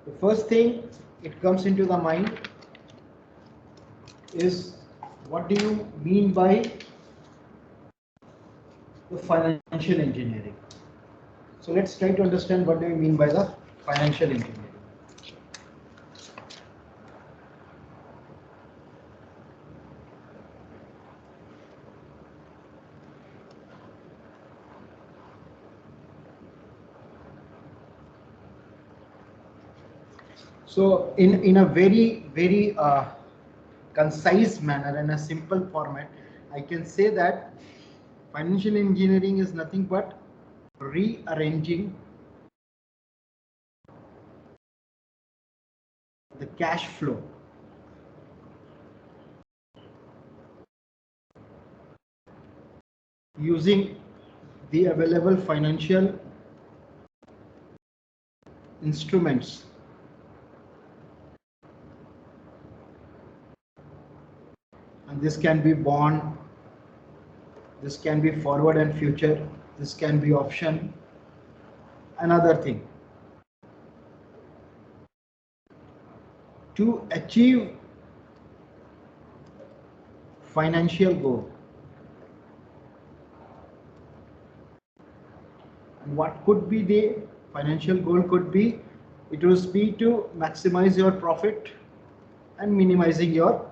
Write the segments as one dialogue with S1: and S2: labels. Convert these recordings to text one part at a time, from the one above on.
S1: The first thing it comes into the mind is, what do you mean by the financial engineering? So let's try to understand what do we mean by the financial engineering. So in a very concise manner and a simple format, I can say that financial engineering is nothing but rearranging the cash flow using the available financial instruments and this can be bond, this can be forward and future, this can be option, another thing to achieve financial goal. And what could be the financial goal? Could be, it will be to maximize your profit and minimizing your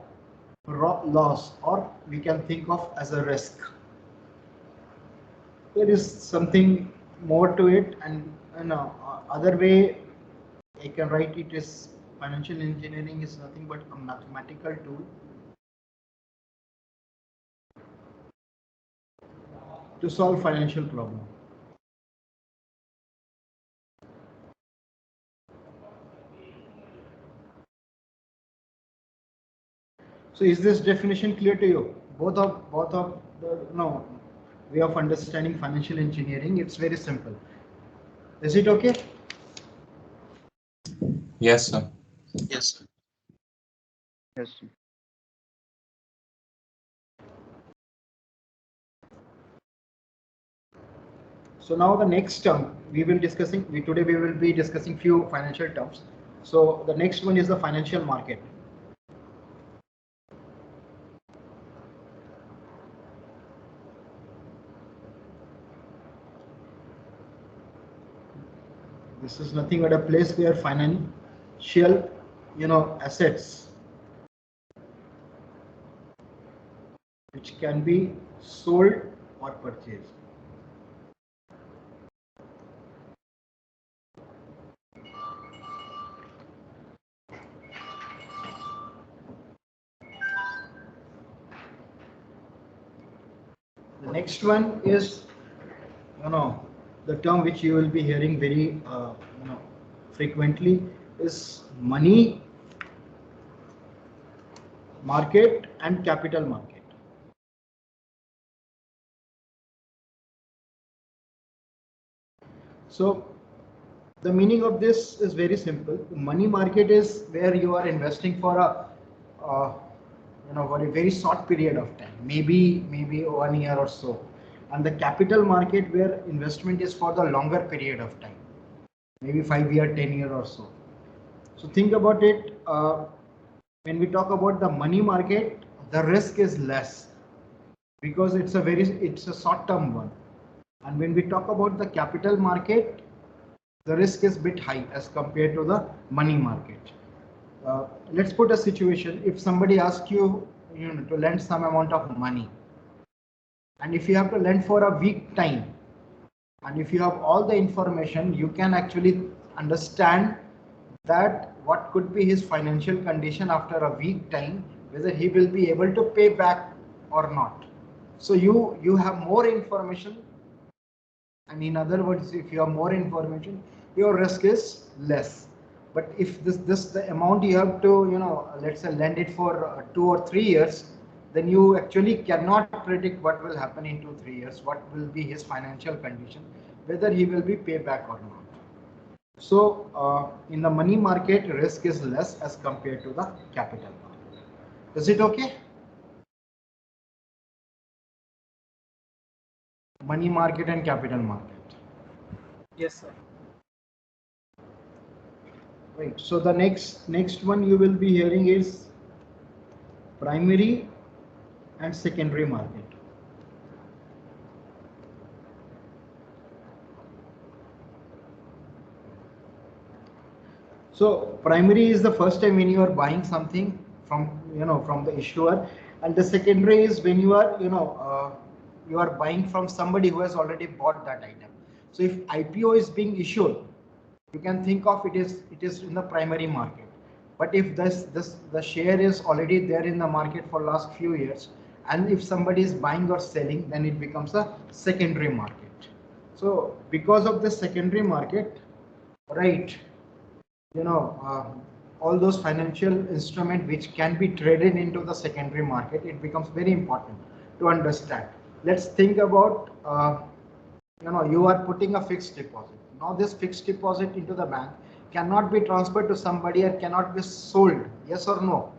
S1: loss, or we can think of as a risk. There is something more to it, and other way I can write it is, financial engineering is nothing but a mathematical tool to solve financial problem. So is this definition clear to you? Both of the way of understanding financial engineering, it's very simple. Is it okay?
S2: Yes, sir.
S3: Yes. Yes.
S1: So now the next term we will discussing, today we will be discussing few financial terms. So the next one is the financial market. This is nothing but a place where financial, assets which can be sold or purchased. The next one is, the term which you will be hearing very, frequently is money market and capital market. So the meaning of this is very simple. Money market is where you are investing for for a very short period of time, maybe 1 year or so, and the capital market where investment is for the longer period of time, maybe 5 year, 10 year or so. So think about it. When we talk about the money market, the risk is less because it's a short-term one, and when we talk about the capital market, the risk is a bit high as compared to the money market. Let's put a situation: if somebody asks you, to lend some amount of money, and if you have to lend for a week time, and if you have all the information, you can actually understand that what could be his financial condition after a week time, whether he will be able to pay back or not. So you have more information, and in other words, if you have more information, your risk is less. But if this the amount you have to, let's say, lend it for 2 or 3 years, then you actually cannot predict what will happen in 2 3 years, what will be his financial condition, whether he will be paid back or not. So in the money market, risk is less as compared to the capital market. Is it okay? Money market and capital market.
S3: Yes, sir.
S1: Right. So the next one you will be hearing is primary and secondary market. So primary is the first time when you are buying something from from the issuer, and the secondary is when you are you are buying from somebody who has already bought that item. So if IPO is being issued, you can think of it is in the primary market. But if this the share is already there in the market for last few years, and if somebody is buying or selling, then it becomes a secondary market. So because of the secondary market, right, all those financial instrument which can be traded into the secondary market, it becomes very important to understand. Let's think about you are putting a fixed deposit. Now this fixed deposit into the bank cannot be transferred to somebody or cannot be sold. Yes or no?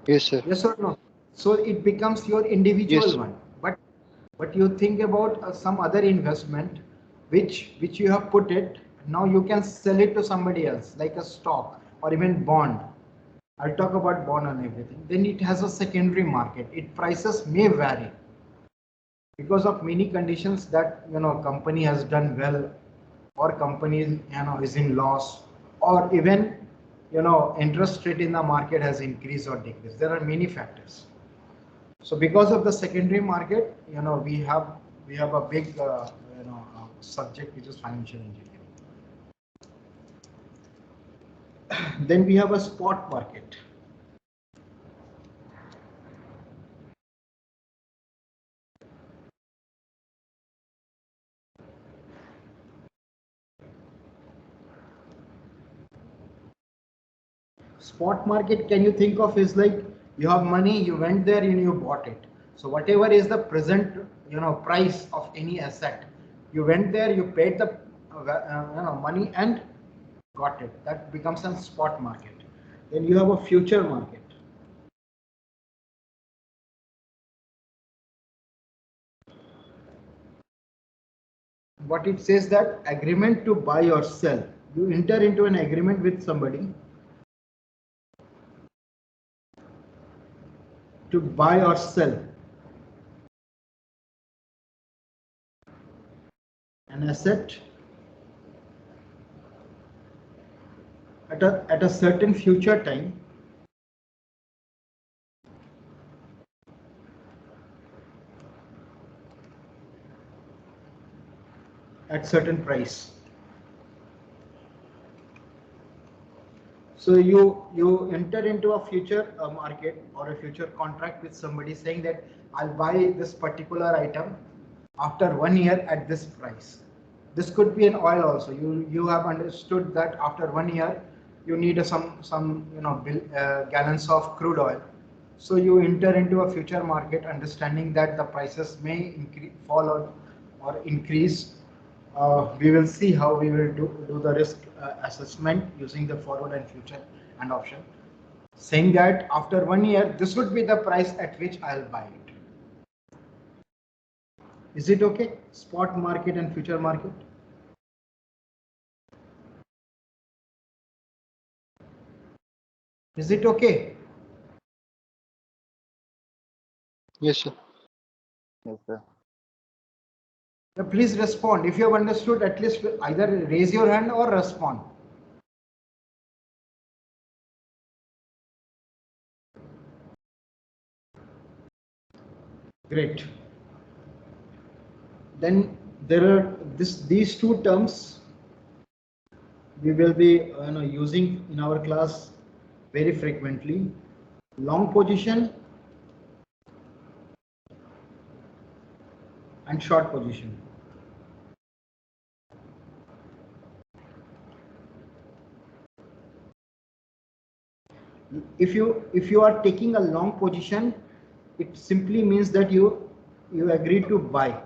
S3: Yes, sir.
S1: Yes or no? So it becomes your individual
S3: Yes.
S1: one. But you think about some other investment which you have put it. Now you can sell it to somebody else, like a stock or even bond. I'll talk about bond and everything. Then it has a secondary market. Its prices may vary because of many conditions, that company has done well, or company is in loss, or even interest rate in the market has increased or decreased. There are many factors. So because of the secondary market, we have a big subject, which is financial engineering. Then we have a spot market. Spot market, can you think of, is like you have money, you went there and you bought it. So whatever is the present price of any asset, you went there, you paid the money and got it. That becomes a spot market. Then you have a future market. What it says, that agreement to buy or sell. You enter into an agreement with somebody to buy or sell an asset at a certain future time at certain price. So you enter into a future market or a future contract with somebody, saying that I'll buy this particular item after 1 year at this price. This could be an oil also. You have understood that after 1 year you need some gallons of crude oil. So you enter into a future market, understanding that the prices may fall or increase. We will see how we will do the risk assessment using the forward and future and option, saying that after 1 year this would be the price at which I'll buy it. Is it okay? Spot market and future market. Is it okay?
S3: Yes, sir.
S2: Yes, sir.
S1: Please respond. If you have understood, at least either raise your hand or respond. Great. Then there are these two terms we will be using in our class very frequently: long position and short position. If you are taking a long position, it simply means that you agree to buy.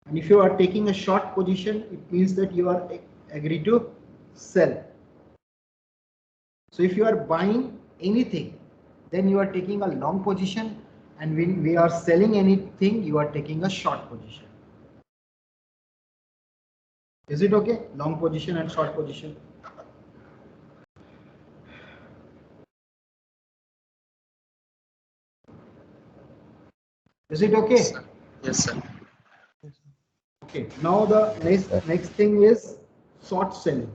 S1: And if you are taking a short position, it means that you are agree to sell. So if you are buying anything, then you are taking a long position, and when we are selling anything, you are taking a short position. Is it okay? Long position and short position. Is it okay?
S2: Yes, sir.
S1: Okay. Now the next thing is short selling.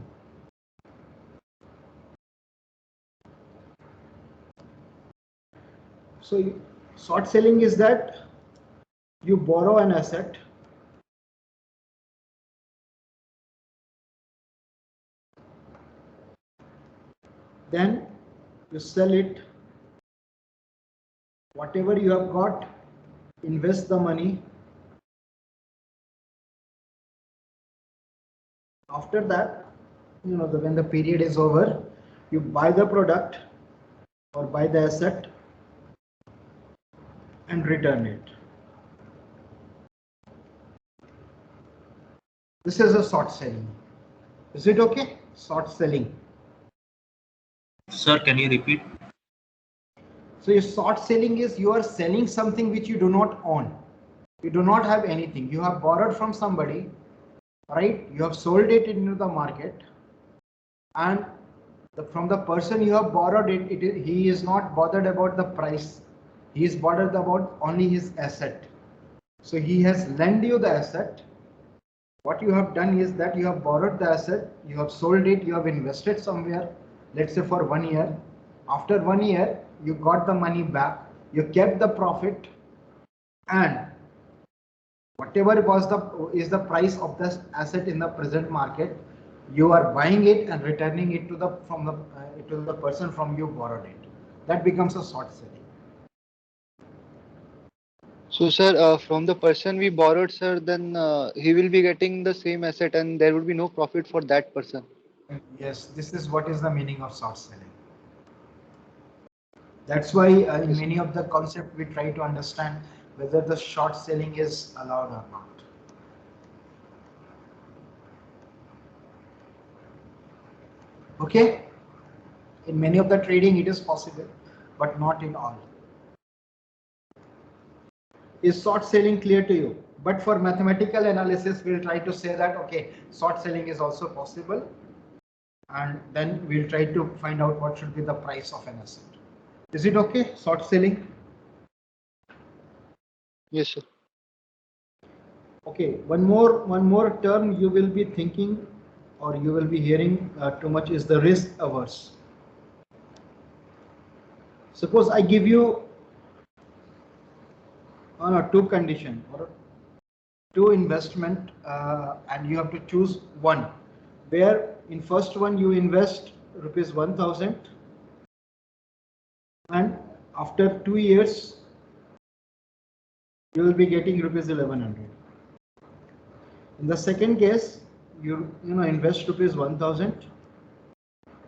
S1: So short selling is that you borrow an asset, then you sell it, whatever you have got, invest the money. After that, when the period is over, you buy the product or buy the asset and return it. This is a short selling. Is it okay? Short selling.
S2: Sir, can you repeat?
S1: So your short selling is you are selling something which you do not own. You do not have anything. You have borrowed from somebody, right? You have sold it into the market, and from the person you have borrowed it, he is not bothered about the price. He is bothered about only his asset. So he has lent you the asset. What you have done is that you have borrowed the asset, you have sold it, you have invested somewhere, let's say for 1 year. After 1 year, you got the money back, you kept the profit, and whatever is the price of this asset in the present market, you are buying it and returning it to the person from you borrowed it. That becomes a short selling.
S3: So, sir, from the person we borrowed, sir, then he will be getting the same asset and there would be no profit for that person.
S1: Yes, this is what is the meaning of short selling. That's why in many of the concepts we try to understand whether the short selling is allowed or not. Okay, in many of the trading it is possible, but not in all. Is short selling clear to you? But for mathematical analysis, we'll try to say that, okay, short selling is also possible. And then we'll try to find out what should be the price of an asset. Is it okay? Short selling?
S3: Yes, sir.
S1: Okay, one more term you will be thinking or you will be hearing too much is the risk averse. Suppose I give you two condition or two investment and you have to choose one, where in first one you invest rupees 1000 and after 2 years you will be getting rupees 1100. In the second case, you invest rupees 1000.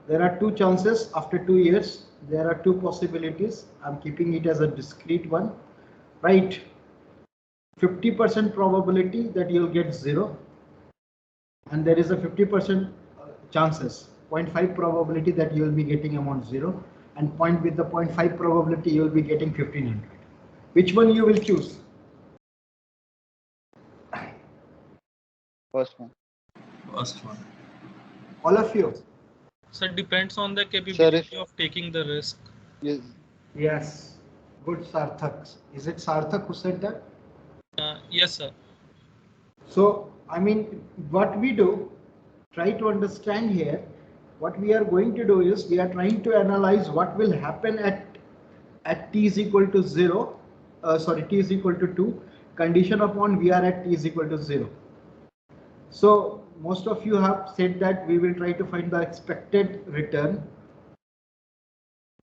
S1: There are two chances after 2 years. There are two possibilities. I'm keeping it as a discrete one, right? 50% probability that you'll get 0, and there is a 50% chances, 0.5 probability that you will be getting amount 0, and with the 0.5 probability you will be getting 1500. Which one you will choose?
S3: First one.
S2: First one.
S1: All of you?
S4: So it depends on the capability
S3: Sir,
S4: of taking the risk.
S3: Yes.
S1: Yes. Good, Sarthak. Is it Sarthak who said that?
S4: Yes, sir.
S1: So, I mean, what we do, try to understand here, what we are going to do is we are trying to analyze what will happen at t is equal to 0, t is equal to 2, condition upon we are at t is equal to 0. So, most of you have said that we will try to find the expected return.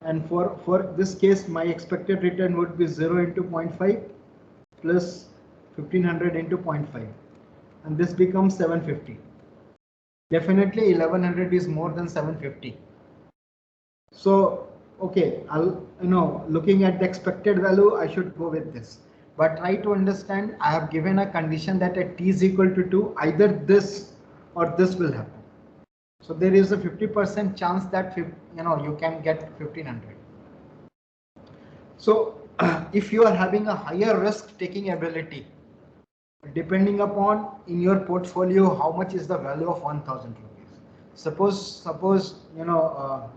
S1: And for this case, my expected return would be 0 into 0.5 plus 1500 into 0.5. And this becomes 750. Definitely 1100 is more than 750. So, okay, looking at the expected value, I should go with this. But try to understand, I have given a condition that at t is equal to 2, either this or this will happen. So there is a 50% chance that you can get 1500. So if you are having a higher risk taking ability, depending upon in your portfolio how much is the value of 1000 rupees. Suppose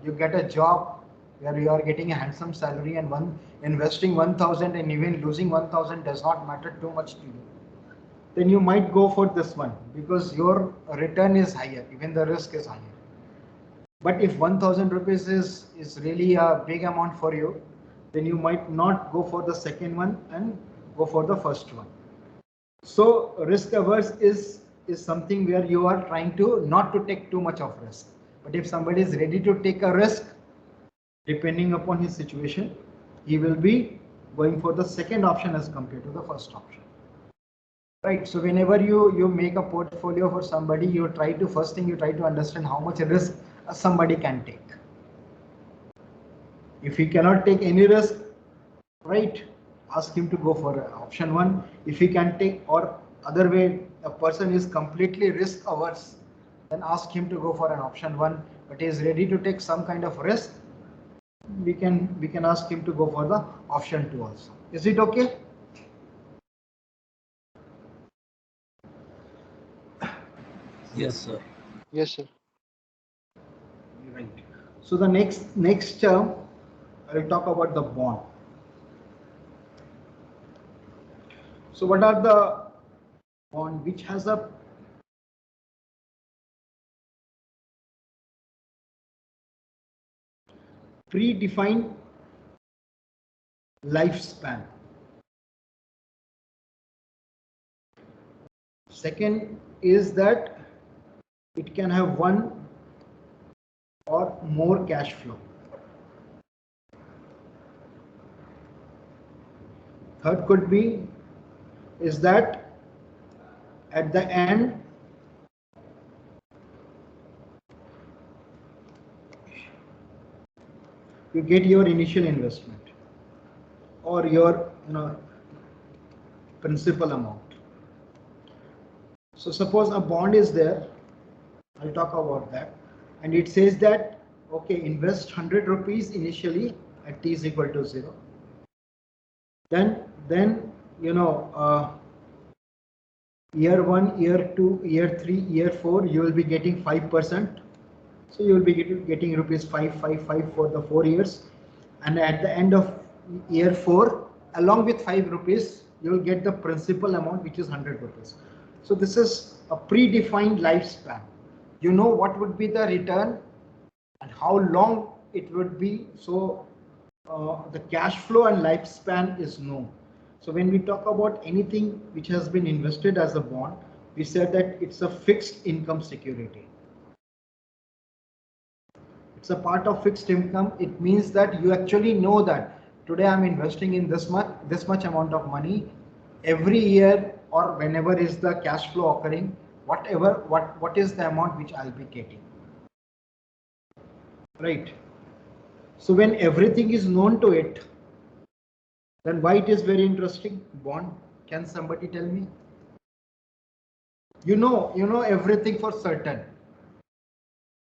S1: you get a job where you are getting a handsome salary, and one investing 1000 and even losing 1000 does not matter too much to you, then you might go for this one because your return is higher, even the risk is higher. But if 1000 rupees is really a big amount for you, then you might not go for the second one and go for the first one. So risk averse is something where you are trying to not to take too much of risk. But if somebody is ready to take a risk, depending upon his situation, he will be going for the second option as compared to the first option. Right. So whenever you make a portfolio for somebody, you try to first thing you try to understand how much risk somebody can take. If he cannot take any risk, right, ask him to go for option one. If he can take, or other way, a person is completely risk averse, then ask him to go for an option one, but he is ready to take some kind of risk, we can ask him to go for the option two also. Is it okay?
S2: Yes, sir.
S3: Yes, sir.
S1: Right. So the next term, I will talk about the bond. So what are the bond which has a predefined lifespan? Second is that it can have one or more cash flow. Third could be is that at the end you get your initial investment or your principal amount. So suppose a bond is there, I'll talk about that, and it says that okay, invest 100 rupees initially at t is equal to 0. Then year 1, year 2, year 3, year 4 you will be getting 5%. So you will be getting rupees 555 for the 4 years, and at the end of year 4, along with 5 rupees, you will get the principal amount, which is 100 rupees. So this is a predefined lifespan. You know what would be the return and how long it would be. So the cash flow and lifespan is known. So when we talk about anything which has been invested as a bond, we said that it's a fixed income security. It's a part of fixed income. It means that you actually know that today I'm investing in this much amount of money every year, or whenever is the cash flow occurring, what is the amount which I'll be getting. Right. So when everything is known to it, then why it is very interesting? Bond. Can somebody tell me? You know everything for certain,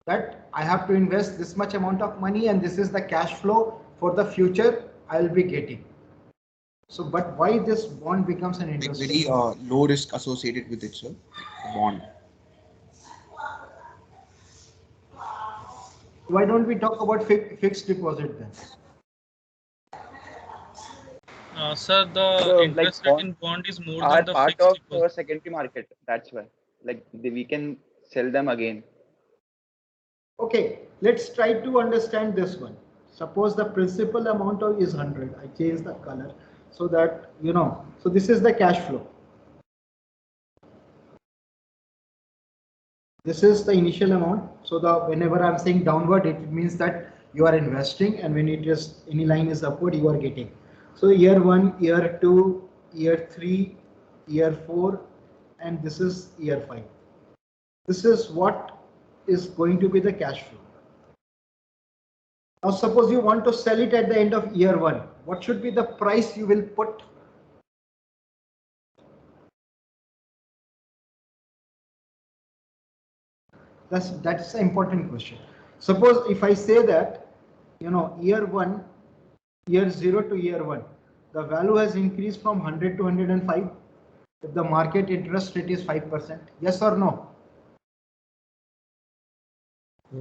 S1: that I have to invest this much amount of money and this is the cash flow for the future I'll be getting. So, but why this bond becomes an interesting?
S5: Very low risk associated with it, sir. Bond.
S1: Why don't we talk about fixed deposit then?
S4: Sir, the
S6: So,
S4: interest
S6: like
S4: rate in bond is more
S6: are
S4: than the
S6: part
S4: fixed
S6: of
S4: deposit.
S6: secondary market. That's why, like we can sell them again.
S1: Okay, let's try to understand this one. Suppose the principal amount is 100. I change the color so that so this is the cash flow. This is the initial amount. So whenever I'm saying downward, it means that you are investing, and when it is any line is upward, you are getting. So year 1, year 2, year 3, year 4, and this is year 5. This is what is going to be the cash flow. Now suppose you want to sell it at the end of year 1. What should be the price you will put? That's an important question. Suppose if I say that year 1, year 0 to year 1, the value has increased from 100 to 105, if the market interest rate is 5%? Yes or no?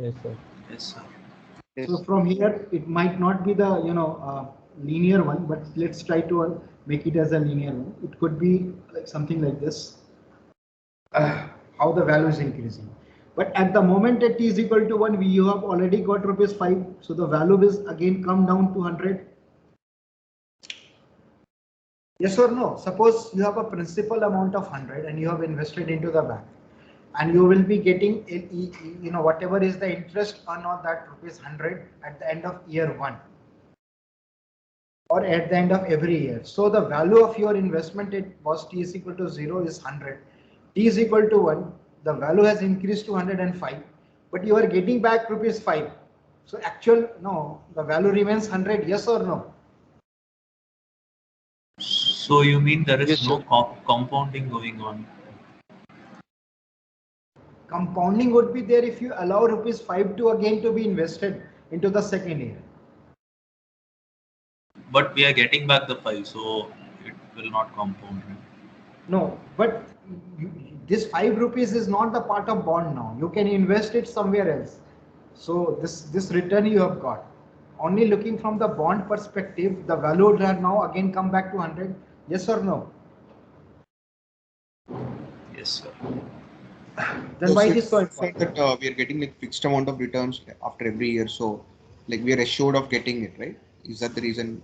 S2: Yes, sir.
S5: Yes, sir.
S6: Yes.
S1: So from here, it might not be the linear one, but let's try to make it as a linear one. It could be like something like this. How the value is increasing. But at the moment at t is equal to 1, you have already got rupees 5. So the value is again come down to 100. Yes or no? Suppose you have a principal amount of 100 and you have invested into the bank, and you will be getting whatever is the interest on that rupees 100 at the end of year 1 or at the end of every year. So the value of your investment at was t is equal to 0 is 100. T is equal to 1. The value has increased to 105, but you are getting back rupees 5. So the value remains 100. Yes or no?
S2: So you mean there is
S3: Yes,
S2: no
S3: sir.
S2: compounding going on?
S1: Compounding would be there if you allow rupees 5 to again to be invested into the second year.
S2: But we are getting back the 5, so it will not compound. Right?
S1: No, but this 5 rupees is not the part of bond now. You can invest it somewhere else. So this return you have got. Only looking from the bond perspective, the value would have now again come back to 100. Yes or no?
S2: Yes, sir.
S1: Then why it is so
S5: you said
S1: important?
S5: that we are getting like fixed amount of returns after every year, so like we are assured of getting it, right? Is that the reason?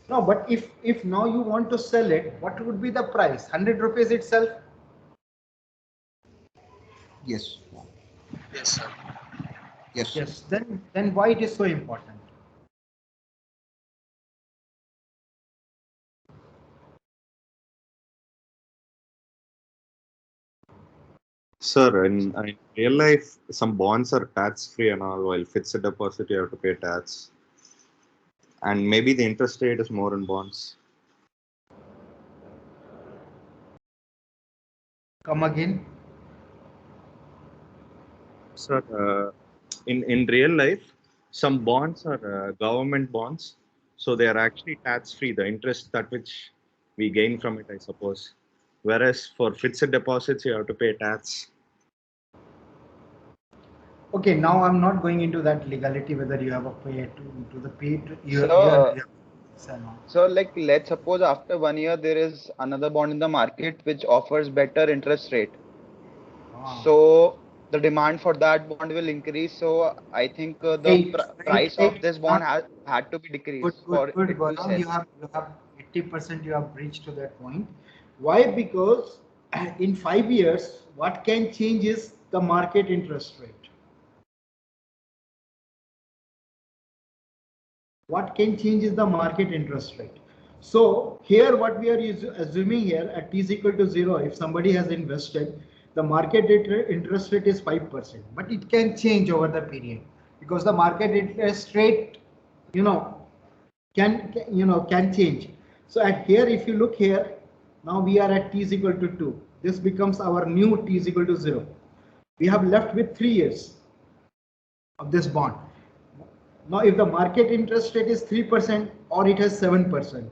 S1: No, but if now you want to sell it, what would be the price? 100 rupees itself?
S5: Yes.
S2: Yes, sir.
S5: Yes.
S1: Yes. Then why it is so important?
S7: Sir, in real life, some bonds are tax free and all, while fixed deposit you have to pay tax. And maybe the interest rate is more in bonds.
S1: Come again.
S7: Sir, in real life, some bonds are government bonds, so they are actually tax free. The interest that which we gain from it, I suppose. Whereas for fixed deposits, you have to pay tax.
S1: Okay, now I'm not going into that legality whether you have a pay to the pay to
S6: So,
S1: no.
S6: so like let's suppose after 1 year there is another bond in the market which offers better interest rate.
S1: Ah.
S6: So the demand for that bond will increase. So I think the price of this bond has had to be
S1: Good,
S6: decreased
S1: good,
S6: for
S1: good,
S6: it to
S1: Gaurav.
S6: sell.
S1: You have 80% you have reached to that point. Why? Because in 5 years, what can change is the market interest rate. What can change is the market interest rate. So here what we are assuming here at t is equal to 0, if somebody has invested, the market interest rate is 5%, but it can change over the period because the market interest rate, you know, can change. So at here, if you look here, now we are at t is equal to 2. This becomes our new t is equal to 0. We have left with 3 years of this bond. Now, if the market interest rate is 3% or it has 7%,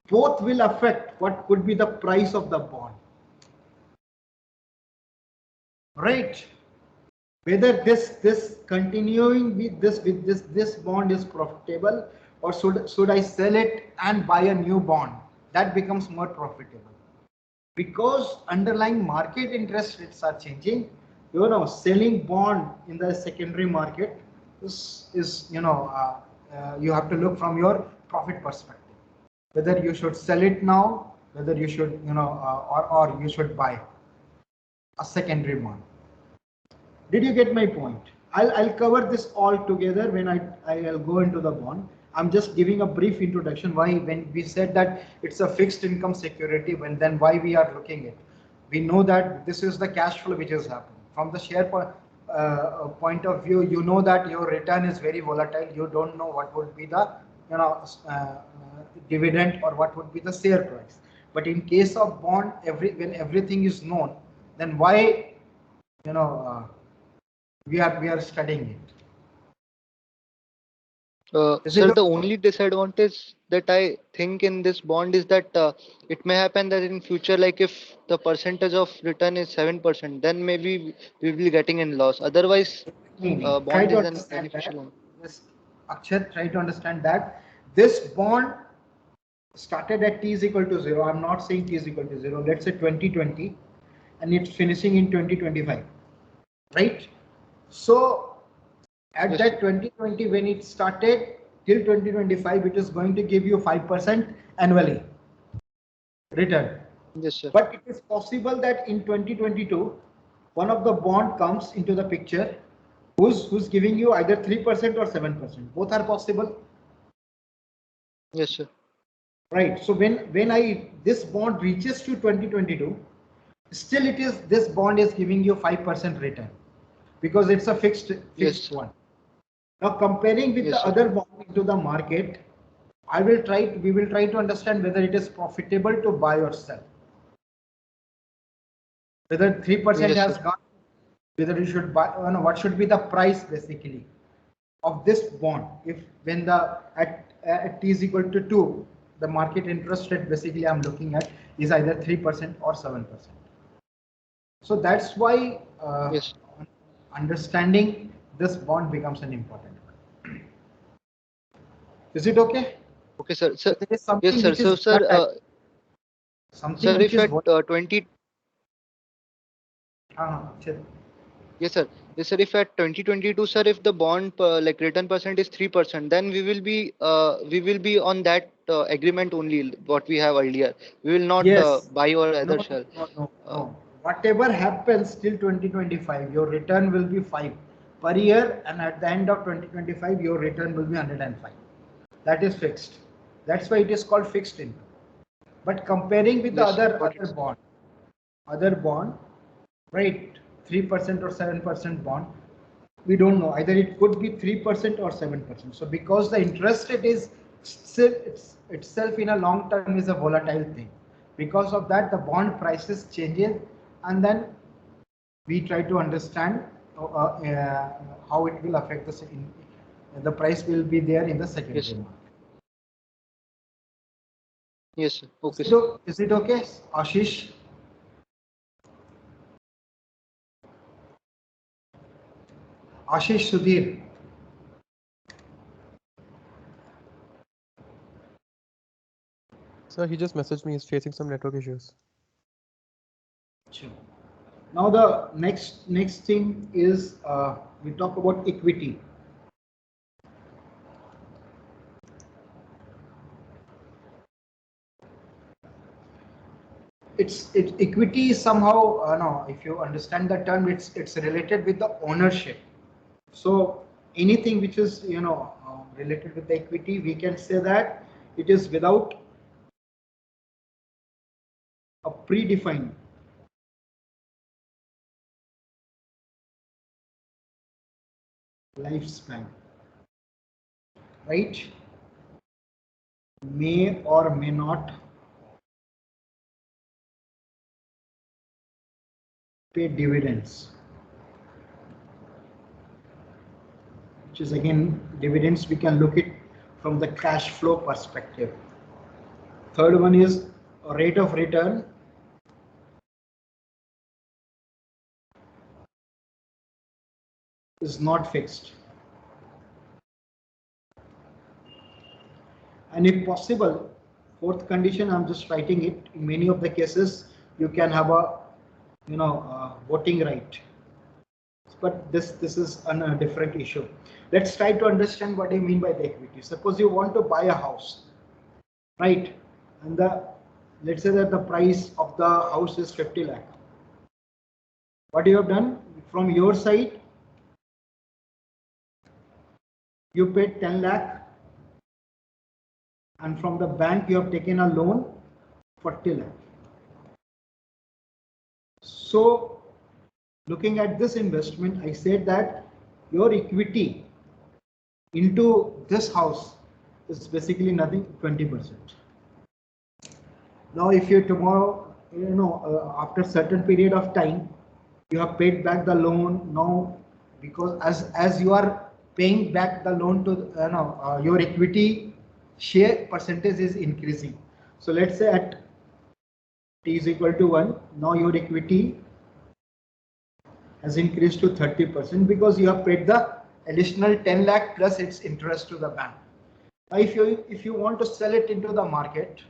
S1: both will affect what could be the price of the bond. Right? Whether this continuing with this bond is profitable, or should I sell it and buy a new bond? That becomes more profitable. Because underlying market interest rates are changing, selling bond in the secondary market is you have to look from your profit perspective, whether you should sell it now, whether you should or you should buy a secondary bond. Did you get my point? I'll cover this all together when I'll go into the bond. I'm just giving a brief introduction why when we said that it's a fixed income security, then why we are looking at. We know that this is the cash flow which is happening. From the share point of view, you know that your return is very volatile. You don't know what would be the dividend or what would be the share price. But in case of bond, when everything is known, then why we are studying it. Is it
S3: Sir,
S1: okay?
S3: the only disadvantage that I think in this bond is that it may happen that in future, like if the percentage of return is 7%, then maybe we will be getting in loss. Otherwise,
S1: Try
S3: bond
S1: to
S3: is an
S1: understand that.
S3: beneficial one.
S1: Yes, Akshat, try to understand that this bond started at t is equal to 0. I'm not saying t is equal to 0. Let's say 2020 and it's finishing in 2025, right? So at
S3: Yes,
S1: that
S3: sir.
S1: 2020 when it started till 2025, it is going to give you 5% annually return.
S3: Yes, sir.
S1: But it is possible that in 2022, one of the bond comes into the picture who's giving you either 3% or 7%. Both are possible,
S3: Yes, sir.
S1: right? So when I this bond reaches to 2022, still it is this bond is giving you 5% return because it's a fixed
S3: Yes,
S1: fixed
S3: sir.
S1: one. Now comparing with
S3: Yes,
S1: the
S3: sir.
S1: other bond into the market, we will try to understand whether it is profitable to buy or sell. Whether 3%
S3: Yes,
S1: has
S3: sir.
S1: gone, whether you should buy, what should be the price basically of this bond if when the at t is equal to 2, the market interest rate basically I'm looking at is either 3% or 7%. So that's why
S3: Yes.
S1: understanding this bond becomes an important one. Is it okay?
S3: Okay, sir.
S1: So
S3: Sir,
S1: there is
S3: yes,
S1: something
S3: sir.
S1: which is
S3: So, sir,
S1: volatile, something
S3: sir,
S1: which
S3: if
S1: is
S3: at
S1: volatile.
S3: 20,
S1: Sure.
S3: yes, sir. Yes, sir. If at 2022, sir, if the bond like return percent is 3%, then we will be on that agreement only what we have earlier. We will not
S1: Yes.
S3: buy or
S1: No,
S3: either
S1: no,
S3: share.
S1: no, no,
S3: Uh,
S1: no. Whatever happens till 2025, your return will be 5 per year, and at the end of 2025, your return will be 105. That is fixed. That's why it is called fixed income. But comparing with the
S3: yes, sir. Got it, sir.
S1: other bond, right? 3% or 7% bond, we don't know. Either it could be 3% or 7%. So because the interest rate is still itself in a long term is a volatile thing. Because of that, the bond prices changes, and then we try to understand how it will affect the price will be there in the
S3: Yes,
S1: secondary
S3: sir.
S1: market.
S3: Yes, sir. Okay, sir.
S1: Is it okay, Ashish? Ashish Sudhir.
S8: Sir, he just messaged me. He's facing some network issues.
S1: Sure. Now the next thing is we talk about equity. Equity is somehow no, if you understand the term, it's related with the ownership. So anything which is related with the equity, we can say that it is without a predefined lifespan, right? May or may not pay dividends, which is again dividends we can look it from the cash flow perspective. Third one is a rate of return. Is not fixed, and if possible, fourth condition, I'm just writing it, in many of the cases you can have a voting right, but this is a different issue. Let's try to understand what I mean by the equity. Suppose you want to buy a house, right? And let's say that the price of the house is 50 lakh. What you have done from your side, you paid 10 lakh, and from the bank you have taken a loan 40 lakh. So looking at this investment, I said that your equity into this house is basically nothing, 20%. Now if you tomorrow, after certain period of time, you have paid back the loan now, because as you are paying back the loan to your equity share percentage is increasing. So let's say at t is equal to 1, now your equity has increased to 30% because you have paid the additional 10 lakh plus its interest to the bank. Now if you want to sell it into the market,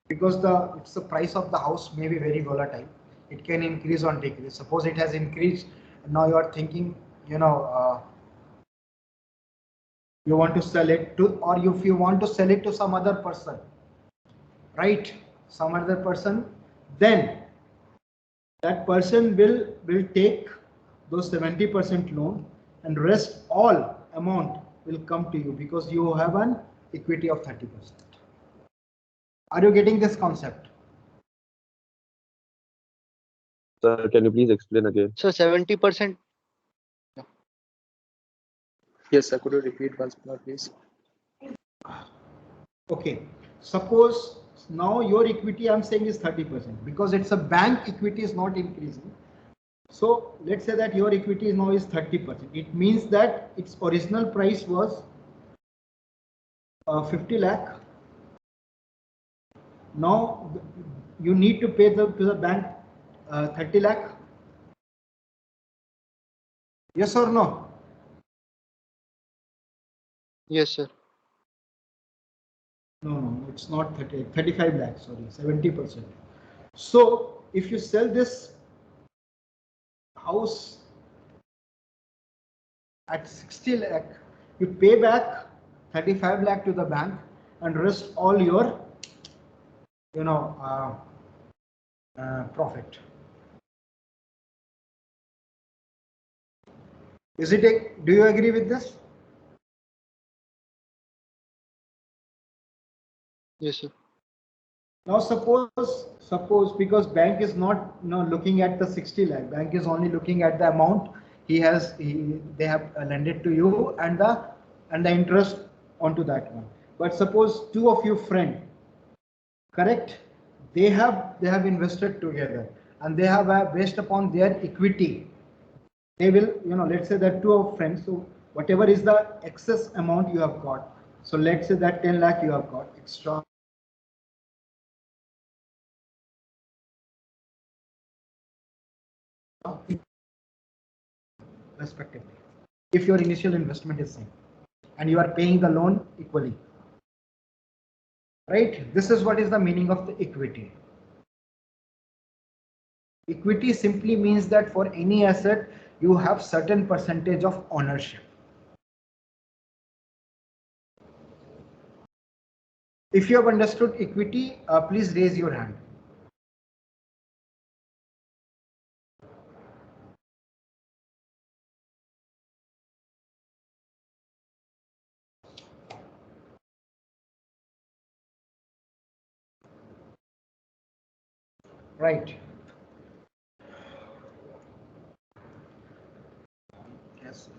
S1: because the price of the house may be very volatile, it can increase or decrease. Suppose it has increased, now you are thinking, you want to sell it to, or if you want to sell it to some other person, right? Some other person, then that person will take those 70% loan, and rest all amount will come to you because you have an equity of 30%. Are you getting this concept?
S8: Sir, can you please explain again?
S3: So 70%.
S9: Yes, sir. Could you repeat once more, please?
S1: Okay. Suppose now your equity I'm saying is 30% because it's a bank equity is not increasing. So let's say that your equity now is 30%. It means that its original price was 50 lakh. Now you need to pay to the bank 30 lakh. Yes or no?
S3: Yes, sir.
S1: No, it's not 35 lakh, sorry, 70%. So if you sell this house at 60 lakh, you pay back 35 lakh to the bank and rest all your, profit. Do you agree with this?
S3: Yes, sir.
S1: Now suppose because bank is not looking at the 60 lakh, bank is only looking at the amount they have lended to you and the interest onto that one. But suppose two of you friend, correct? They have invested together and they have based upon their equity. They will, let's say that two of friends. So whatever is the excess amount you have got. So let's say that 10 lakh you have got extra. Respectively, if your initial investment is same and you are paying the loan equally, right? This is what is the meaning of the equity. Equity simply means that for any asset you have certain percentage of ownership. If you have understood equity, please raise your hand. Right. Yes.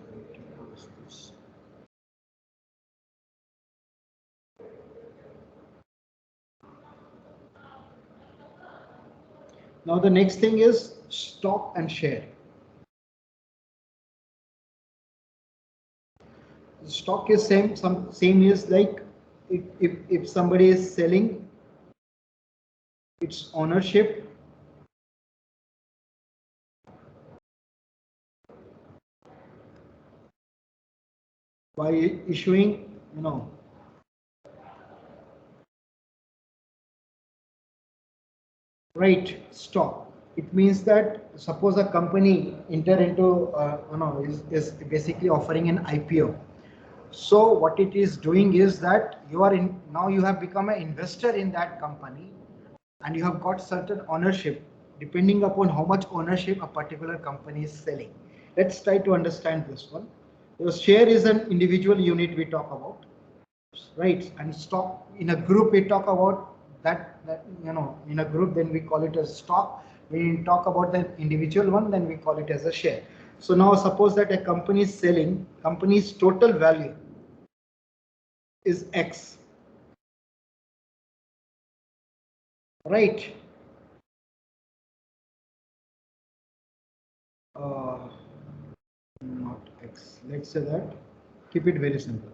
S1: Now the next thing is stock and share. Stock is same is like if somebody is selling its ownership by issuing, right, stock. It means that suppose a company enter into is basically offering an IPO. So what it is doing is that now you have become an investor in that company and you have got certain ownership depending upon how much ownership a particular company is selling. Let's try to understand this one. The share is an individual unit we talk about, right? And stock in a group we talk about that in a group, then we call it as stock. When we talk about the individual one, then we call it as a share. So now suppose that a company is selling, company's total value is X, right? Not X, let's say that Keep it very simple.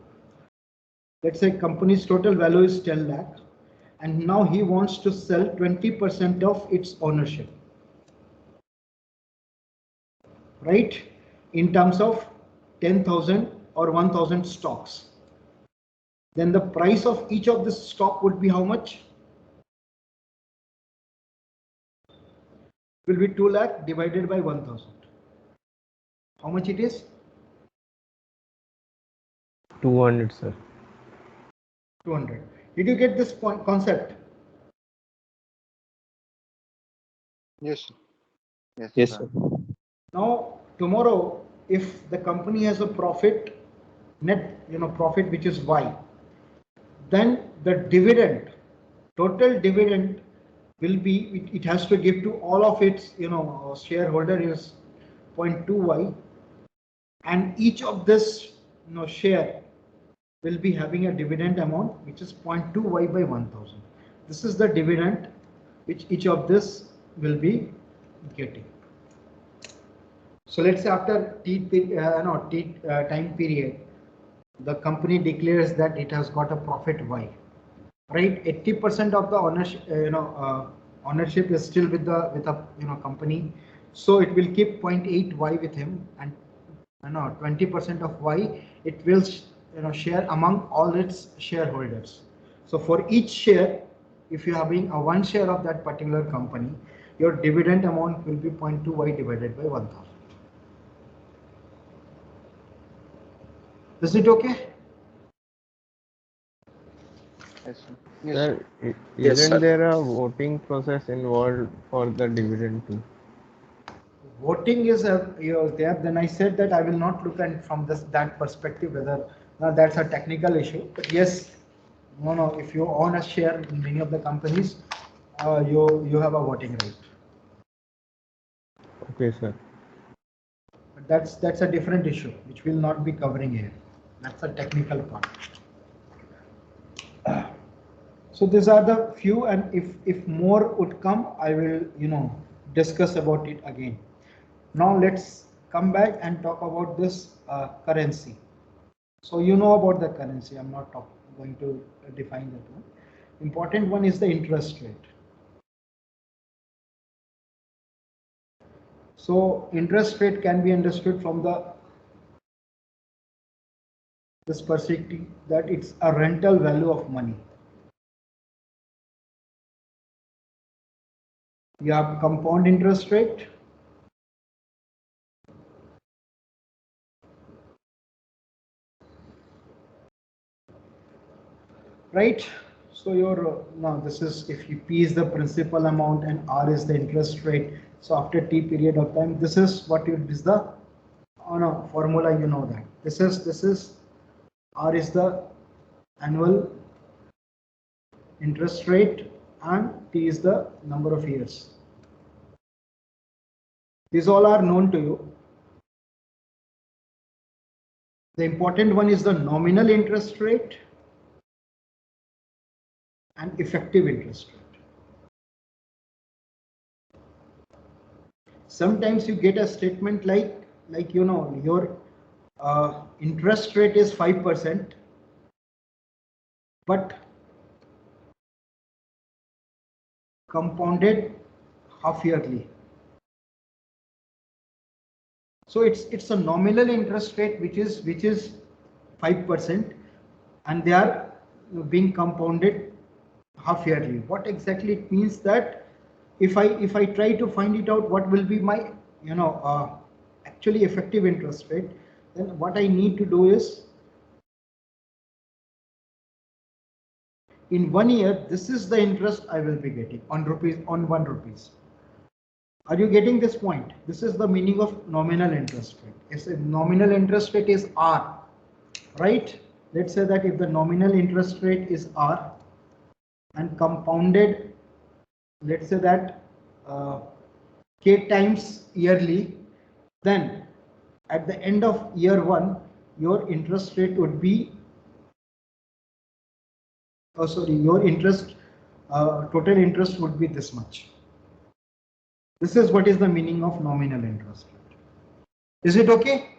S1: Let's say company's total value is 10 lakh and now he wants to sell 20% of its ownership, right? In terms of 10,000 or 1,000 stocks. Then the price of each of this stock would be how much? Will be 2 lakh divided by 1,000. How much it is?
S10: 200, sir.
S1: 200. Did you get this concept?
S3: Yes, sir.
S8: Yes, sir.
S1: Now, tomorrow, if the company has a profit, net, profit which is Y, then the dividend, total dividend will be, it has to give to all of its, shareholder is 0.2Y, and each of this, share will be having a dividend amount which is 0.2Y by 1,000. This is the dividend which each of this will be getting. So let's say after time period, the company declares that it has got a profit Y, right? 80% of the ownership, ownership is still with a company, so it will keep 0.8Y with him, and 20% of Y it will share among all its shareholders. So for each share, if you are having a 1 share of that particular company, your dividend amount will be 0.2Y divided by 1,000. Is it okay?
S3: Yes, sir.
S10: Sir,
S9: Yes,
S10: isn't
S9: sir.
S10: there a voting process involved for the dividend too?
S1: Voting is there. Then I said that I will not look at from that perspective whether that's a technical issue. But yes, if you own a share in many of the companies, you have a voting right.
S10: Okay, sir.
S1: But that's a different issue which we'll not be covering here. That's a technical part. So these are the few, and if more would come, I will discuss about it again. Now let's come back and talk about this currency. So you know about the currency. I'm not going to define that one. Important one is the interest rate. So interest rate can be understood from this perspective that it's a rental value of money. You have compound interest rate, right? So now this is, if P is the principal amount and R is the interest rate. So after T period of time, this is what is the formula. You know that this is R is the annual interest rate and T is the number of years. These all are known to you. The important one is the nominal interest rate and effective interest rate. Sometimes you get a statement like your interest rate is 5%, but compounded half yearly. So it's a nominal interest rate which is 5%, and they are being compounded half yearly. What exactly it means that if I try to find it out, what will be my actually effective interest rate, then what I need to do is, in 1 year, this is the interest I will be getting on 1 rupees. Are you getting this point? This is the meaning of nominal interest rate. It's a nominal interest rate is R, right? Let's say that if the nominal interest rate is R and compounded, let's say that K times yearly, then at the end of year 1, your interest rate would be, your interest, total interest would be this much. This is what is the meaning of nominal interest rate. Is it okay?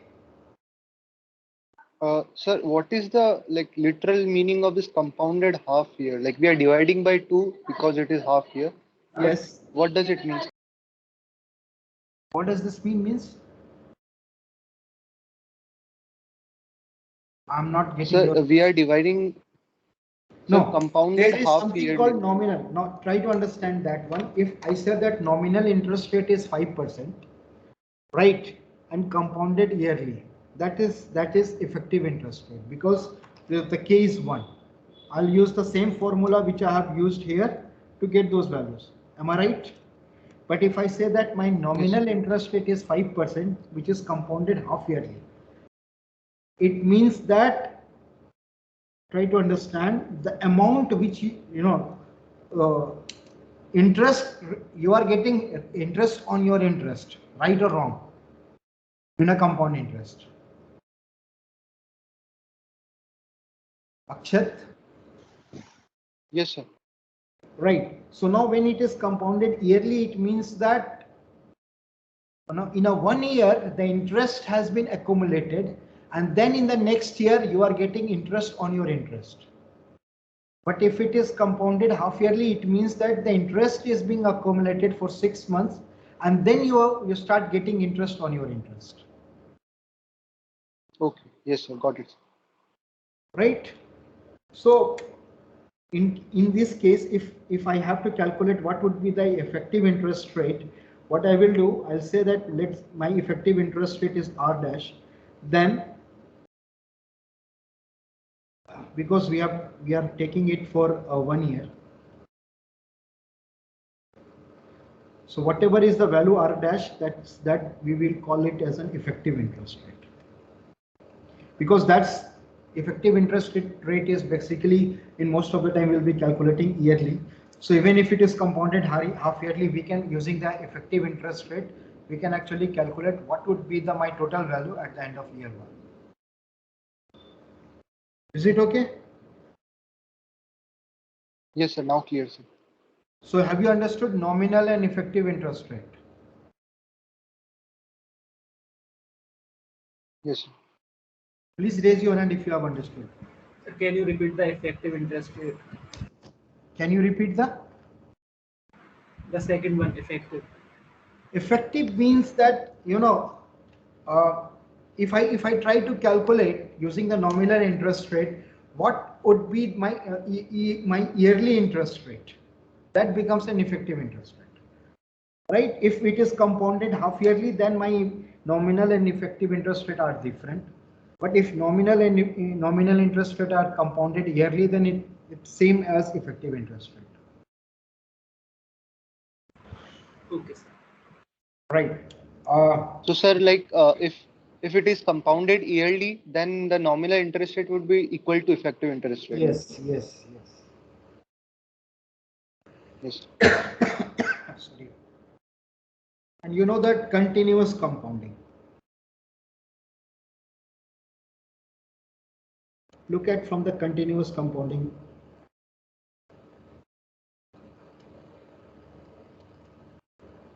S3: Sir, what is the like literal meaning of this compounded half year? Like we are dividing by 2 because it is half year. But
S1: Yes.
S3: what does it mean?
S1: What does this means? I'm not getting
S3: Sir,
S1: your.
S3: we are dividing. So
S1: No,
S3: compounded
S1: there is
S3: half
S1: something
S3: yearly.
S1: called nominal. Now try to understand that one. If I say that nominal interest rate is 5%, right, and compounded yearly, that is effective interest rate because the K is 1. I'll use the same formula which I have used here to get those values. Am I right? But if I say that my nominal interest rate is 5%, which is compounded half yearly, it means that, try to understand the amount which interest, you are getting interest on your interest, right or wrong, in a compound interest. Akshat?
S3: Yes, sir.
S1: Right. So now when it is compounded yearly, it means that in a 1 year, the interest has been accumulated, and then in the next year, you are getting interest on your interest. But if it is compounded half yearly, it means that the interest is being accumulated for 6 months, and then you start getting interest on your interest.
S3: Okay. Yes, sir. Got it.
S1: Right. So in this case, if I have to calculate what would be the effective interest rate, what I will do, I'll say that my effective interest rate is R dash. Then because we are taking it for 1 year, so whatever is the value R dash, that we will call it as an effective interest rate, because that's effective interest rate is basically in most of the time we'll be calculating yearly. So even if it is compounded half yearly, we can, using the effective interest rate, we can actually calculate what would be my total value at the end of year 1. Is it okay?
S3: Yes, sir. Now clear, sir.
S1: So have you understood nominal and effective interest rate?
S3: Yes, sir.
S1: Please raise your hand if you have understood.
S11: Can you repeat the effective interest rate?
S1: Can you repeat the
S11: second one, effective?
S1: Effective means that, if I try to calculate using the nominal interest rate, what would be my my yearly interest rate, that becomes an effective interest rate, right? If it is compounded half yearly, then my nominal and effective interest rate are different. But if nominal interest rate are compounded yearly, then it's same as effective interest rate.
S11: Okay, sir.
S1: Right.
S3: So, sir, like if it is compounded yearly, then the nominal interest rate would be equal to effective interest rate.
S1: Yes.
S3: Yes.
S1: Sorry. And you know that continuous compounding. Look at from the continuous compounding.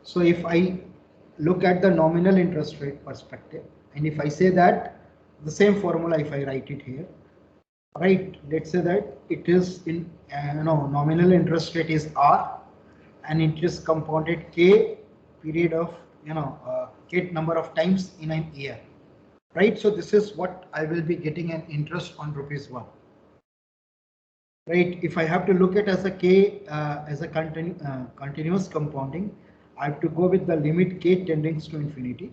S1: So if I look at the nominal interest rate perspective, and if I say that the same formula, if I write it here, right, let's say that it is in nominal interest rate is R, and it is compounded K period of K number of times in an year, right? So this is what I will be getting an interest on ₹1, right? If I have to look at as a K as a continuous compounding, I have to go with the limit K tending to infinity,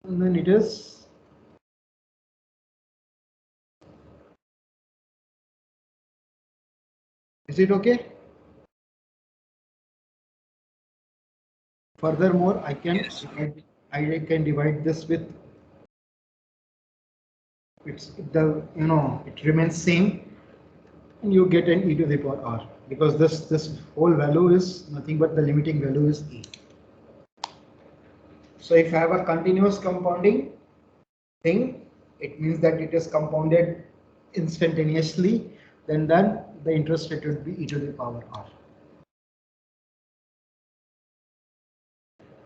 S1: and then it is it okay? Furthermore, I can divide this with, it remains same, and you get an e to the power r, because this whole value is nothing but the limiting value is e. So if I have a continuous compounding thing, it means that it is compounded instantaneously, then the interest rate would be e to the power r.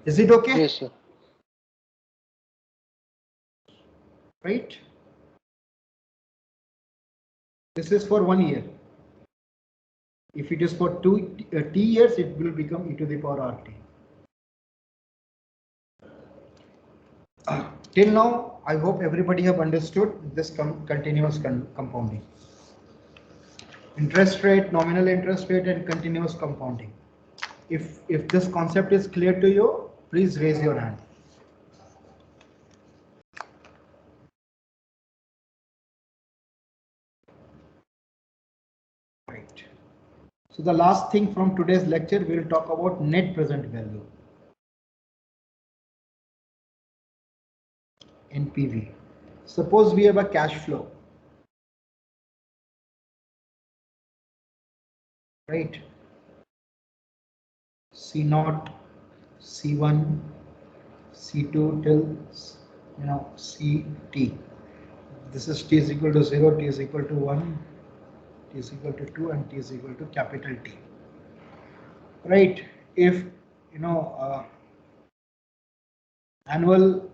S1: Is it okay?
S3: Yes, sir.
S1: Right? This is for 1 year. If it is for t years, it will become e to the power RT. Till now, I hope everybody have understood this continuous compounding. Interest rate, nominal interest rate, and continuous compounding. If this concept is clear to you, please raise your hand. Right. So the last thing from today's lecture, we will talk about net present value. NPV. Suppose we have a cash flow. Right. C0, C1, C2 till CT. This is T is equal to 0, T is equal to 1, T is equal to 2, and T is equal to capital T. Right. If annual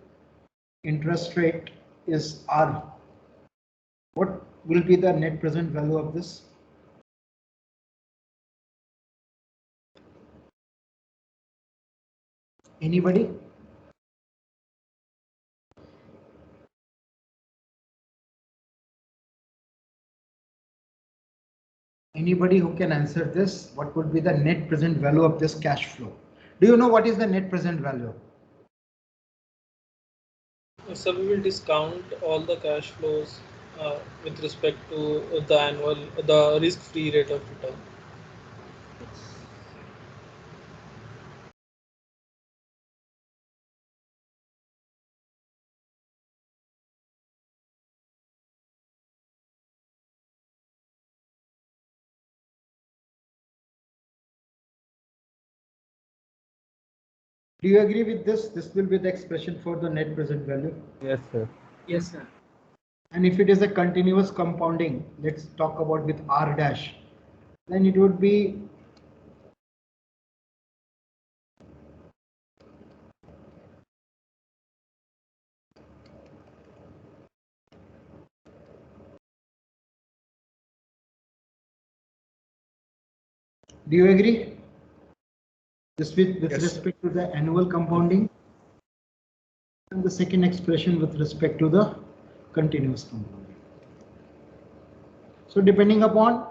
S1: interest rate is R, what will be the net present value of this? Anybody? Anybody who can answer this, what would be the net present value of this cash flow? Do you know what is the net present value?
S4: So we will discount all the cash flows with respect to the risk-free rate of return.
S1: Do you agree with this? This will be the expression for the net present value.
S10: Yes, sir.
S11: Yes, sir.
S1: And if it is a continuous compounding, let's talk about with R dash, then it would be do you agree? This with
S5: Yes.
S1: respect to the annual compounding, and the second expression with respect to the continuous compounding. So depending upon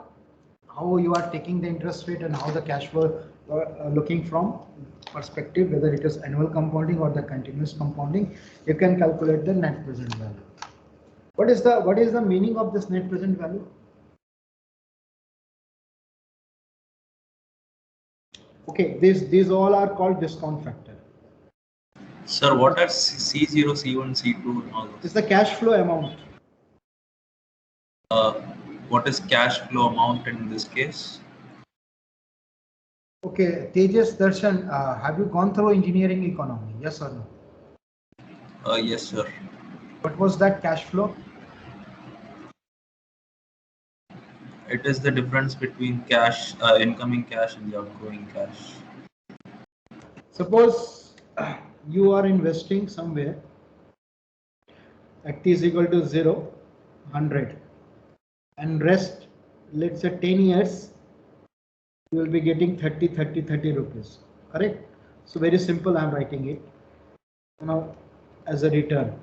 S1: how you are taking the interest rate and how the cash flow looking from perspective, whether it is annual compounding or the continuous compounding, you can calculate the net present value. What is the meaning of this net present value? Okay, these all are called discount factor.
S2: Sir, what are C0, C1, C2 and all
S1: It's
S2: those?
S1: the cash flow amount.
S2: What is cash flow amount in this case?
S1: Okay, Tejas, Darshan, have you gone through engineering economy? Yes or no?
S2: Yes, sir.
S1: What was that cash flow?
S2: It is the difference between cash, incoming cash and the outgoing cash.
S1: Suppose you are investing somewhere at T is equal to 0, 100, and rest, let's say 10 years, you will be getting 30 rupees, correct? So very simple, I'm writing it as a return,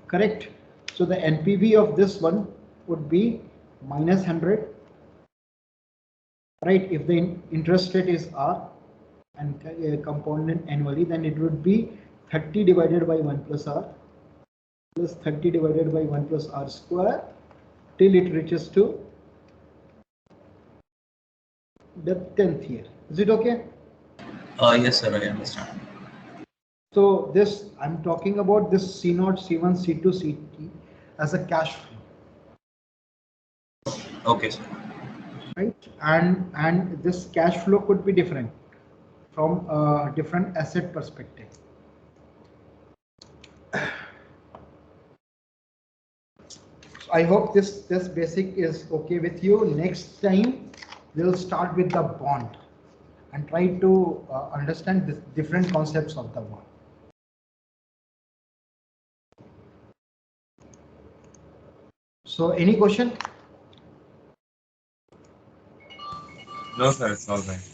S1: correct? So the NPV of this one would be minus 100, right? If the interest rate is R and compounded annually, then it would be 30 divided by 1 plus R plus 30 divided by 1 plus R square till it reaches to the 10th year. Is it okay?
S2: Yes, sir, I understand.
S1: So this, I'm talking about this C0, C1, C2, CT as a cash flow.
S2: Okay, sir.
S1: Right? And this cash flow could be different from a different asset perspective. I hope this basic is okay with you. Next time we'll start with the bond and try to understand the different concepts of the bond. So any question?
S12: No, sir, it's all right.